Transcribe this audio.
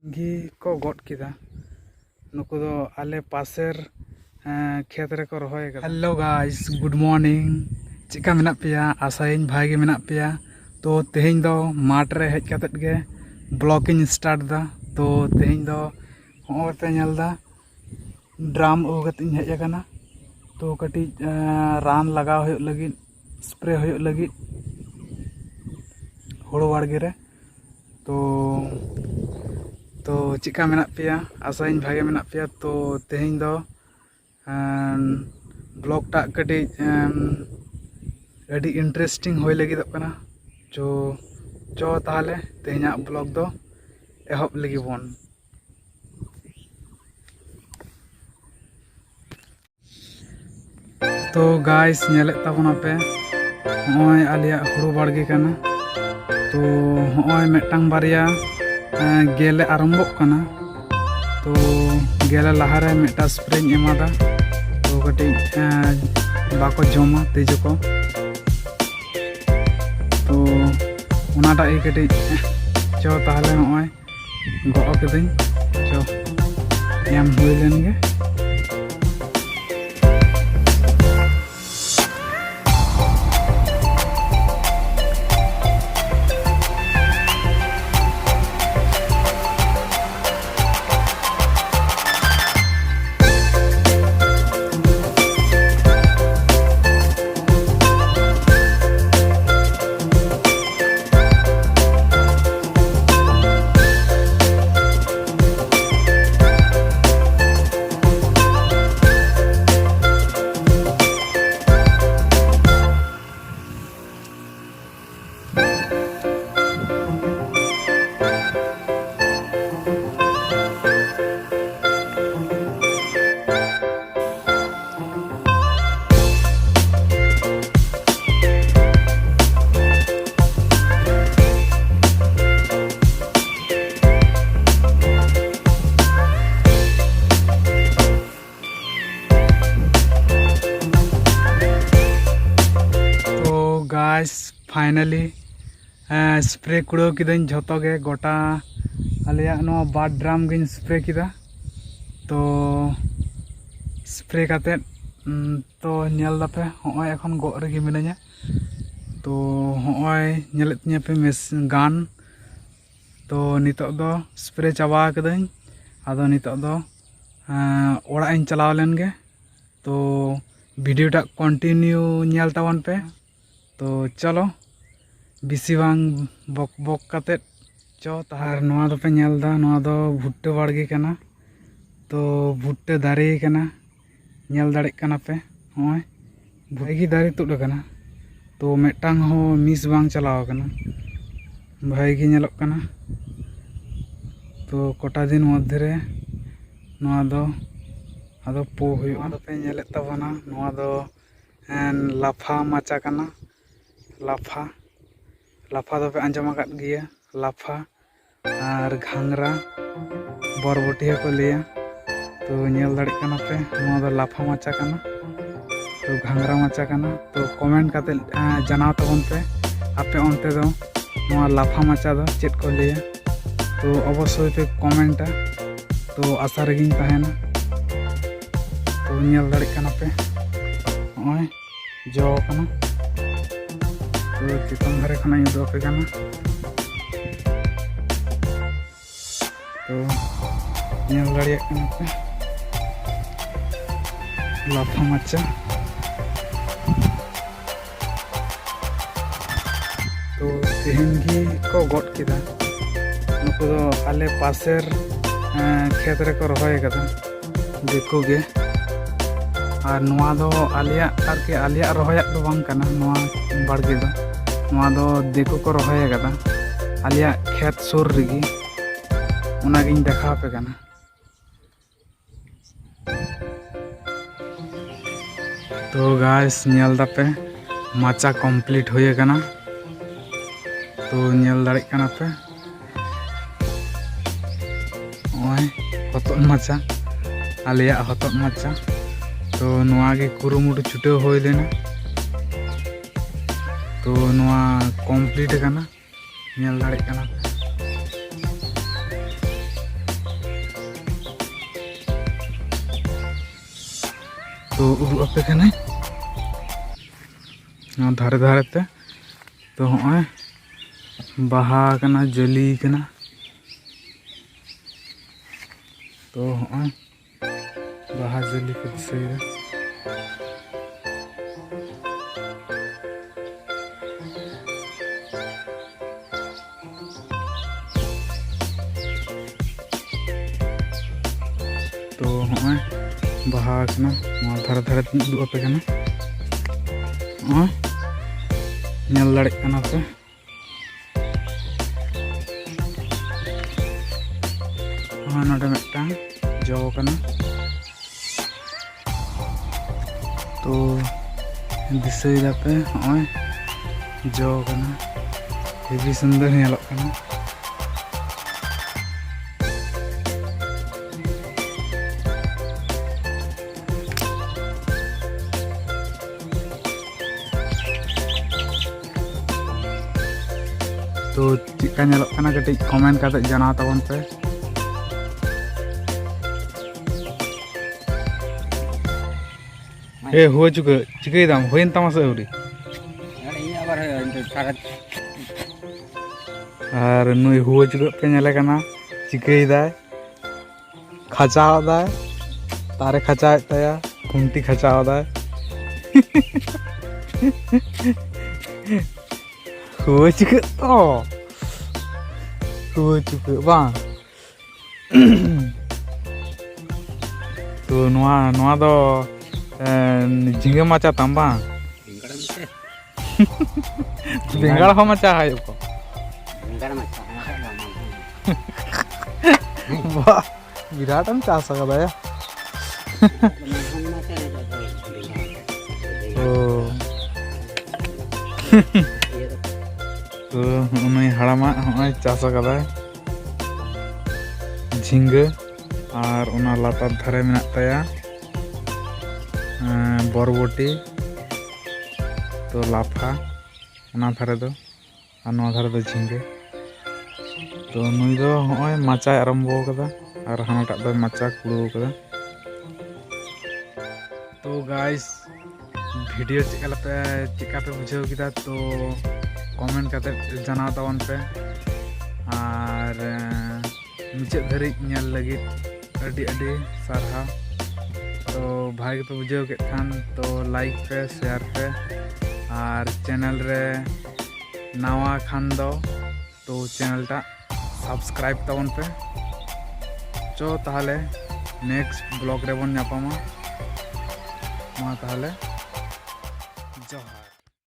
गी को गॉड किदा नुकु दो आले पासेर खेत रे को रहोय गा। Hello guys, good morning. चिका मेना पिया आशाइन भागी मेना पिया। तो तेहें दो माठ रे हेज कातेत गे ब्लॉगिंग स्टार्ट दा। तो तेहें दो होय पे नेल दा ड्राम ओ कते हेज आकना। तो कटी रान लगाव होय लगिद स्प्रे होय लगिद हुड़ो वाड़गे रे। तो चिका मेना पिया आशाइन भागे मेना पिया। तो तेहें दो ब्लॉग टा कटी अड़ी इंटरेस्टिंग होय लगिदोग कना। चो ताहले तेहें ब्लॉग दो एहब लगी बोन। तो गाइस नेले ताबोना पे होय आलिया हुड़ो बाड़गे कना। तो होय मेटांग बारिया गेले आरंभोग कना। तो गेले लहारे मेटा स्प्रे एमादा। तो कटी बाको जमा तेजो को। तो उनाटा ई कटी चो ताहले होय गो केदिन चो एम हुई लेन गे। गाइस फाइनली स्प्रे कुड़ो किदन झोतो गे गोटा आलिया नो बार ड्राम गिन स्प्रे किदा। तो स्प्रे काते तो नेल दापे होय एखन गो रेगे मिनाया। तो होय नेलेत तिया पे मेस गान। तो नितो दो स्प्रे चाबा कदन आदो नितो दो ओड़ा इन चलाव लेन गे। तो वीडियो टा कंटिन्यू नेल तावन पे। तो चलो बिसी बांग बक बक काते चो ताहार नोआ दो पे नेल दा नोआ दो भुट्टे बाड़गे कना। तो भुट्टे दारे कना नेल दाड़ेक कना पे होय भागी दारे तुड कना। तो मेटांग हो मिस बांग चलाव कना भागी नेलक कना। तो कोटा दिन मध्य रे नोआ दो आदो पो हुयुआ। तो पे नेलेत ताबोना नोआ दो लाफा माचा कना। लाफा दो पे आंजम आकाद गिया। लाफा और घांगरा बरबटी को लिया। तो नेल दाड़े कना पे नोआ दो लाफा माचा कना। तो घांगरा माचा कना। तो कमेंट काते जनाव ताबोन पे आपे ओनते दो नोआ लाफा माचा दो चेद को लिया। तो अवश्य पे कमेंटा। तो आशा रेगिन तहेना। तो नेल दाड़े कना पे होय जो कना। तो चिकन धारे खाना दो पे कना। तो नेल दाड़े कना पे लाफा माचा। तो तेहें गी को गॉड किदा नुकु दो आले पासेर खेत रे को रहोय कदा देखो गे। और नोआ दो आलिया आरके आलिया रहोया दो बांग कना। नोआ बाड़गे दो नोआ दो देखो को रहोय कदा आलिया खेत सुर रिगी उनागिन देखा पे कना। तो गाइस नेल दापे माचा कंप्लीट होय कना। तो नेल दाड़े कना पे ओय हतन माचा आलिया हतन माचा। तो नोआ गे कुरुमुटु छुटाव होय लेना। तो नोआ कंप्लीट कना नेल दाड़े कना। तो उदुग आपे कने धारे धारे ते तो हॉय बाहा कना जली कना तो हॉय बाहा जली को दिसाइदा तो हॉय बाहा कना धारे धारे ते उदुग आपे कना हॉय नेल दाड़े कना पे नोडे मिदटांग जो कना तो दिसाइदा पे हॉय जो कना हेवी सुंदर नेलोग कना तो चिका नेलोग कना कटिज कमेंट करते जाना ताबन पे ए हुआ चुका चिकई दाम होइन तमा से उरी और नुई हुआ चुका पे नेले कना चिकई दाय खचाव दाय तारे खचाव ताया खुंटी खचाव दाय हुआ चुका बांग तो नुआ दो झिंगे माचा तम बांग बेंगड़ हो माचा है को वाह विराटम चास सकदा या तो उन्हें हड़ामा हमें चास सकदा झिंगे और उना लातार धारे में ताया बरबटी तो लाफा उना धारे दो और नवा धारे दो झिंगे तो नुई दो हॉय माचा आरंभो कदा और हानाटा दो माचा कुड़ो कदा तो गाइस वीडियो चिका पे बुझाव किदा तो कमेंट करते जाना तावन पे और मुझे धरी नेल लगी अडी अडी सारहा तो भाई पे बुझाव के खान तो लाइक पे शेयर पे और चैनल रे नवा खान दो तो चैनल टा सब्सक्राइब तावन पे चो ताहले नेक्स्ट ब्लॉग रे बन नापामा मा ताहले जोहार।